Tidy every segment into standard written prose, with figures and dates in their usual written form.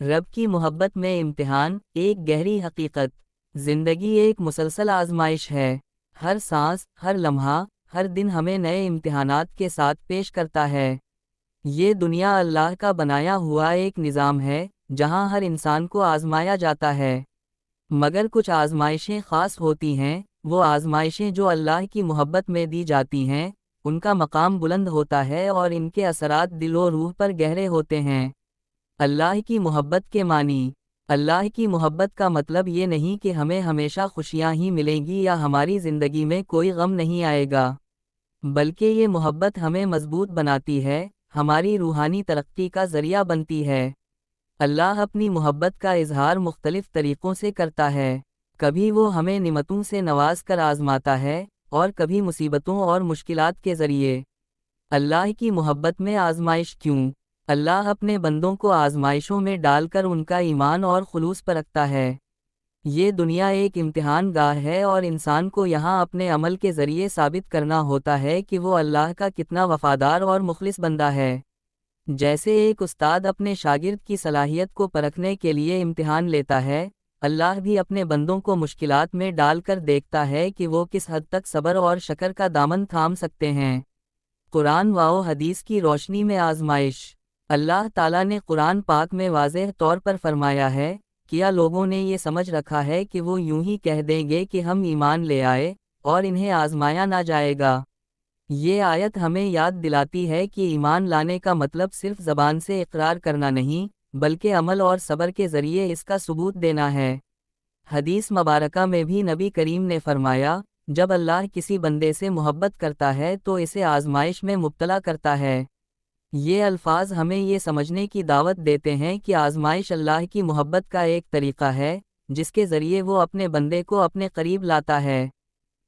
رب کی محبت میں امتحان ایک گہری حقیقت۔ زندگی ایک مسلسل آزمائش ہے۔ ہر سانس، ہر لمحہ، ہر دن ہمیں نئے امتحانات کے ساتھ پیش کرتا ہے۔ یہ دنیا اللہ کا بنایا ہوا ایک نظام ہے جہاں ہر انسان کو آزمایا جاتا ہے۔ مگر کچھ آزمائشیں خاص ہوتی ہیں، وہ آزمائشیں جو اللہ کی محبت میں دی جاتی ہیں، ان کا مقام بلند ہوتا ہے اور ان کے اثرات دل و روح پر گہرے ہوتے ہیں۔ اللہ کی محبت کے معنی۔ اللہ کی محبت کا مطلب یہ نہیں کہ ہمیں ہمیشہ خوشیاں ہی ملیں گی یا ہماری زندگی میں کوئی غم نہیں آئے گا، بلکہ یہ محبت ہمیں مضبوط بناتی ہے، ہماری روحانی ترقی کا ذریعہ بنتی ہے۔ اللہ اپنی محبت کا اظہار مختلف طریقوں سے کرتا ہے۔ کبھی وہ ہمیں نعمتوں سے نواز کر آزماتا ہے اور کبھی مصیبتوں اور مشکلات کے ذریعے۔ اللہ کی محبت میں آزمائش کیوں؟ اللہ اپنے بندوں کو آزمائشوں میں ڈال کر ان کا ایمان اور خلوص پرکھتا ہے۔ یہ دنیا ایک امتحان گاہ ہے اور انسان کو یہاں اپنے عمل کے ذریعے ثابت کرنا ہوتا ہے کہ وہ اللہ کا کتنا وفادار اور مخلص بندہ ہے۔ جیسے ایک استاد اپنے شاگرد کی صلاحیت کو پرکھنے کے لیے امتحان لیتا ہے، اللہ بھی اپنے بندوں کو مشکلات میں ڈال کر دیکھتا ہے کہ وہ کس حد تک صبر اور شکر کا دامن تھام سکتے ہیں۔ قرآن و حدیث کی روشنی میں آزمائش۔ اللہ تعالیٰ نے قرآن پاک میں واضح طور پر فرمایا ہے، کیا لوگوں نے یہ سمجھ رکھا ہے کہ وہ یوں ہی کہہ دیں گے کہ ہم ایمان لے آئے اور انہیں آزمایا نہ جائے گا؟ یہ آیت ہمیں یاد دلاتی ہے کہ ایمان لانے کا مطلب صرف زبان سے اقرار کرنا نہیں، بلکہ عمل اور صبر کے ذریعے اس کا ثبوت دینا ہے۔ حدیث مبارکہ میں بھی نبی کریم نے فرمایا، جب اللہ کسی بندے سے محبت کرتا ہے تو اسے آزمائش میں مبتلا کرتا ہے۔ یہ الفاظ ہمیں یہ سمجھنے کی دعوت دیتے ہیں کہ آزمائش اللہ کی محبت کا ایک طریقہ ہے جس کے ذریعے وہ اپنے بندے کو اپنے قریب لاتا ہے۔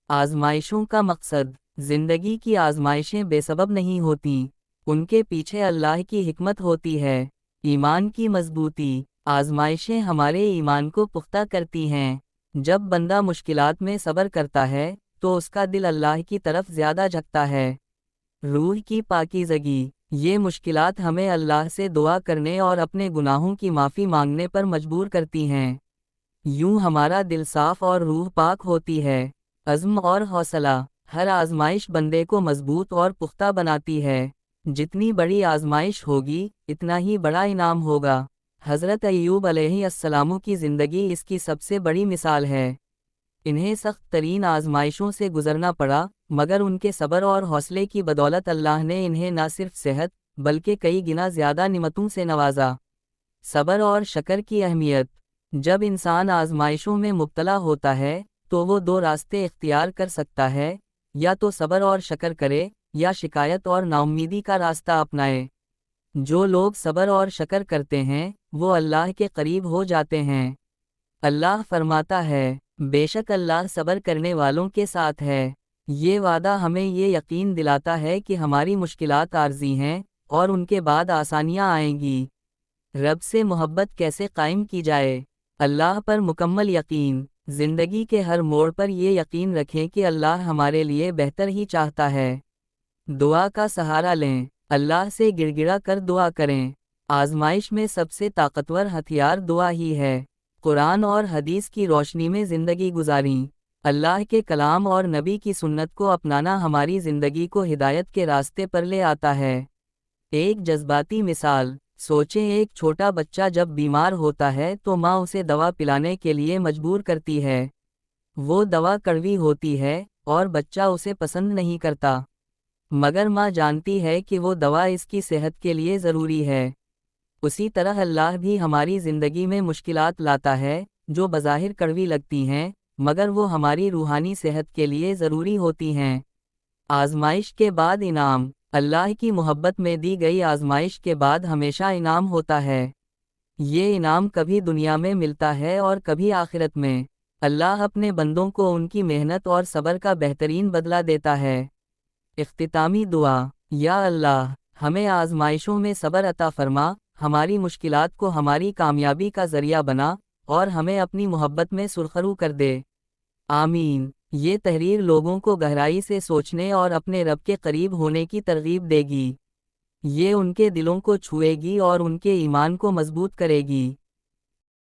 آزمائشوں کا مقصد۔ زندگی کی آزمائشیں بے سبب نہیں ہوتیں، ان کے پیچھے اللہ کی حکمت ہوتی ہے۔ ایمان کی مضبوطی۔ آزمائشیں ہمارے ایمان کو پختہ کرتی ہیں۔ جب بندہ مشکلات میں صبر کرتا ہے تو اس کا دل اللہ کی طرف زیادہ جھکتا ہے۔ روح کی پاکیزگی۔ یہ مشکلات ہمیں اللہ سے دعا کرنے اور اپنے گناہوں کی معافی مانگنے پر مجبور کرتی ہیں۔ یوں ہمارا دل صاف اور روح پاک ہوتی ہے۔ عزم اور حوصلہ۔ ہر آزمائش بندے کو مضبوط اور پختہ بناتی ہے۔ جتنی بڑی آزمائش ہوگی، اتنا ہی بڑا انعام ہوگا۔ حضرت ایوب علیہ السلام کی زندگی اس کی سب سے بڑی مثال ہے۔ انہیں سخت ترین آزمائشوں سے گزرنا پڑا، مگر ان کے صبر اور حوصلے کی بدولت اللہ نے انہیں نہ صرف صحت بلکہ کئی گنا زیادہ نعمتوں سے نوازا۔ صبر اور شکر کی اہمیت۔ جب انسان آزمائشوں میں مبتلا ہوتا ہے تو وہ دو راستے اختیار کر سکتا ہے، یا تو صبر اور شکر کرے یا شکایت اور ناامیدی کا راستہ اپنائے۔ جو لوگ صبر اور شکر کرتے ہیں وہ اللہ کے قریب ہو جاتے ہیں۔ اللہ فرماتا ہے، بے شک اللہ صبر کرنے والوں کے ساتھ ہے۔ یہ وعدہ ہمیں یہ یقین دلاتا ہے کہ ہماری مشکلات عارضی ہیں اور ان کے بعد آسانیاں آئیں گی۔ رب سے محبت کیسے قائم کی جائے؟ اللہ پر مکمل یقین۔ زندگی کے ہر موڑ پر یہ یقین رکھیں کہ اللہ ہمارے لیے بہتر ہی چاہتا ہے۔ دعا کا سہارا لیں۔ اللہ سے گڑ گڑا کر دعا کریں۔ آزمائش میں سب سے طاقتور ہتھیار دعا ہی ہے۔ قرآن اور حدیث کی روشنی میں زندگی گزاریں۔ اللہ کے کلام اور نبی کی سنت کو اپنانا ہماری زندگی کو ہدایت کے راستے پر لے آتا ہے۔ ایک جذباتی مثال۔ سوچیں، ایک چھوٹا بچہ جب بیمار ہوتا ہے تو ماں اسے دوا پلانے کے لیے مجبور کرتی ہے۔ وہ دوا کڑوی ہوتی ہے اور بچہ اسے پسند نہیں کرتا، مگر ماں جانتی ہے کہ وہ دوا اس کی صحت کے لیے ضروری ہے۔ اسی طرح اللہ بھی ہماری زندگی میں مشکلات لاتا ہے جو بظاہر کڑوی لگتی ہیں، مگر وہ ہماری روحانی صحت کے لیے ضروری ہوتی ہیں۔ آزمائش کے بعد انعام۔ اللہ کی محبت میں دی گئی آزمائش کے بعد ہمیشہ انعام ہوتا ہے۔ یہ انعام کبھی دنیا میں ملتا ہے اور کبھی آخرت میں۔ اللہ اپنے بندوں کو ان کی محنت اور صبر کا بہترین بدلہ دیتا ہے۔ اختتامی دعا۔ یا اللہ، ہمیں آزمائشوں میں صبر عطا فرما، ہماری مشکلات کو ہماری کامیابی کا ذریعہ بنا اور ہمیں اپنی محبت میں سرخرو کر دے۔ آمین۔ یہ تحریر لوگوں کو گہرائی سے سوچنے اور اپنے رب کے قریب ہونے کی ترغیب دے گی۔ یہ ان کے دلوں کو چھوئے گی اور ان کے ایمان کو مضبوط کرے گی۔